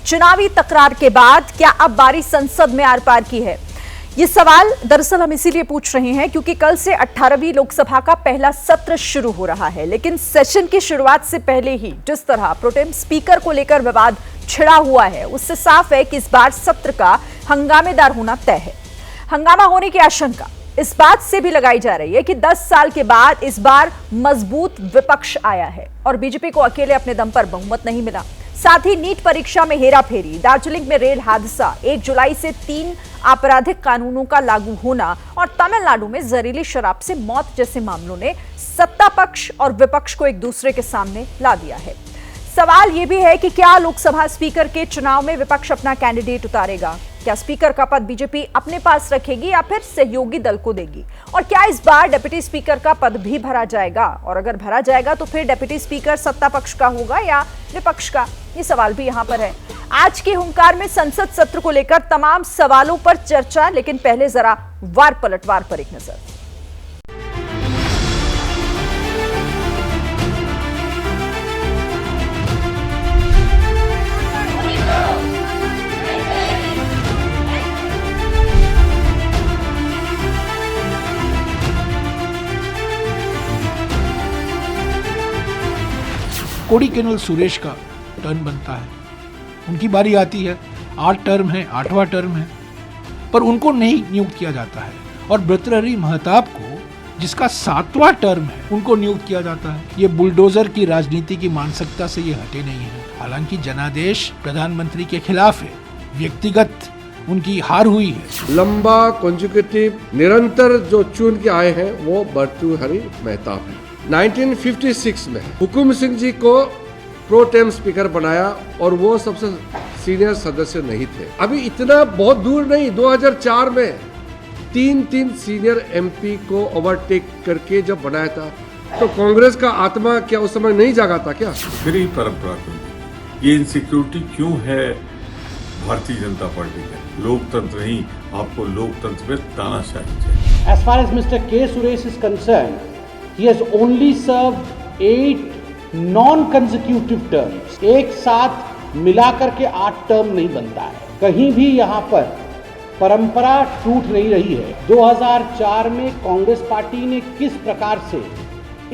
चुनावी तकरार के बाद क्या अब बारी संसद में आर पार की है? ये सवाल दरअसल हम इसीलिए पूछ रहे हैं क्योंकि कल से 18वीं लोकसभा का पहला सत्र शुरू हो रहा है। लेकिन सेशन की शुरुआत से पहले ही जिस तरह प्रोटेम स्पीकर को लेकर विवाद छिड़ा हुआ है, उससे साफ है कि इस बार सत्र का हंगामेदार होना तय है। हंगामा होने की आशंका इस बात से भी लगाई जा रही है कि 10 साल के बाद इस बार मजबूत विपक्ष आया है और बीजेपी को अकेले अपने दम पर बहुमत नहीं मिला। साथ ही नीट परीक्षा में हेराफेरी, दार्जिलिंग में रेल हादसा, 1 जुलाई से 3 आपराधिक कानूनों का लागू होना और तमिलनाडु में जहरीली शराब से मौत जैसे मामलों ने सत्ता पक्ष और विपक्ष को एक दूसरे के सामने ला दिया है। सवाल यह भी है कि क्या लोकसभा स्पीकर के चुनाव में विपक्ष अपना कैंडिडेट उतारेगा? क्या स्पीकर का पद बीजेपी अपने पास रखेगी या फिर सहयोगी दल को देगी? और क्या इस बार डिप्टी स्पीकर का पद भी भरा जाएगा? और अगर भरा जाएगा तो फिर डिप्टी स्पीकर सत्ता पक्ष का होगा या विपक्ष का? ये सवाल भी यहां पर है। आज के हुंकार में संसद सत्र को लेकर तमाम सवालों पर चर्चा, लेकिन पहले जरा वार पलटवार पर एक नजर। कोड़ीकेनल सुरेश का टर्न बनता है, उनकी बारी आती है। 8 टर्म है, 8वां टर्म है, पर उनको नहीं नियुक्त किया जाता है। और भर्तृहरि महताब को, जिसका 7वां टर्म है, उनको नियुक्त किया जाता है। ये बुलडोजर की राजनीति की मानसिकता से ये हटे नहीं है। हालांकि जनादेश प्रधानमंत्री के खिलाफ है, व्यक्तिगत उनकी हार हुई है। लंबा कॉन्जिक्यूटिव निरंतर जो चुन के आए हैं वो भर्तृहरि महताब है। 1956 में हुकुम सिंह जी को प्रोटेम स्पीकर बनाया और वो सबसे सीनियर सदस्य नहीं थे। अभी इतना बहुत दूर नहीं, 2004 में 3 सीनियर एमपी को ओवरटेक करके जब बनाया था तो कांग्रेस का आत्मा क्या उस समय नहीं जागा था क्या? फिर ही परंपरा क्यों? ये इनसिक्योरिटी क्यों है भारतीय जनता पार्टी में? लोकतंत्र नहीं, आपको लोकतंत्र में तानाशाही चाहिए। As far as Mr. K. Suresh is concerned, he has only served 8 non-consecutive terms. एक साथ मिलाकर के 8 टर्म नहीं बनता है। कहीं भी यहाँ पर परंपरा टूट नहीं रही है। 2004 में कांग्रेस पार्टी ने किस प्रकार से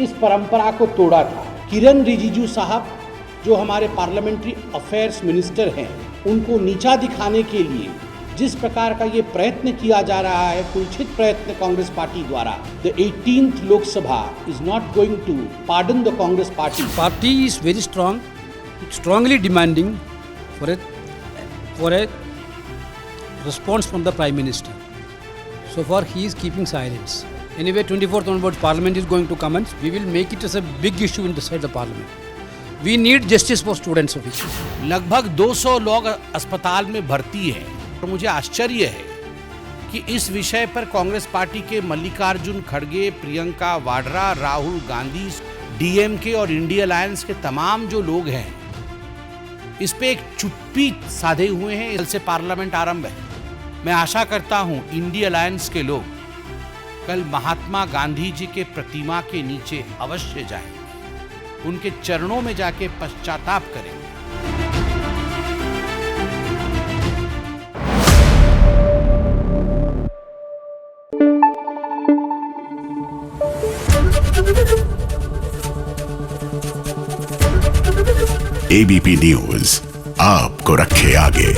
इस परंपरा को तोड़ा था। किरण रिजिजू साहब, जो हमारे पार्लियामेंट्री अफेयर्स मिनिस्टर हैं, उनको नीचा दिखाने के लिए जिस प्रकार का ये प्रयत्न किया जा रहा है, कुंठित प्रयत्न कांग्रेस पार्टी द्वारा, the 18th Lok Sabha is not going to pardon the Congress party. Party is very strong, strongly demanding for a response from the Prime Minister. So far, he is keeping silence. Anyway, 24th onwards, Parliament is going to commence. We will make it as a big issue inside the Parliament. We need justice for students of it. लगभग 200 लोग अस्पताल में भर्ती हैं। और मुझे आश्चर्य है कि इस विषय पर कांग्रेस पार्टी के मल्लिकार्जुन खड़गे, प्रियंका वाड्रा, राहुल गांधी, डीएमके और इंडिया अलायंस के तमाम जो लोग हैं, इस पे एक चुप्पी साधे हुए हैं। कल से पार्लियामेंट आरंभ है। मैं आशा करता हूं इंडिया अलायंस के लोग कल महात्मा गांधी जी के प्रतिमा के नीचे अवश्य जाएंगे, उनके चरणों में जाके पश्चाताप करेंगे। एबीपी न्यूज आपको रखे आगे।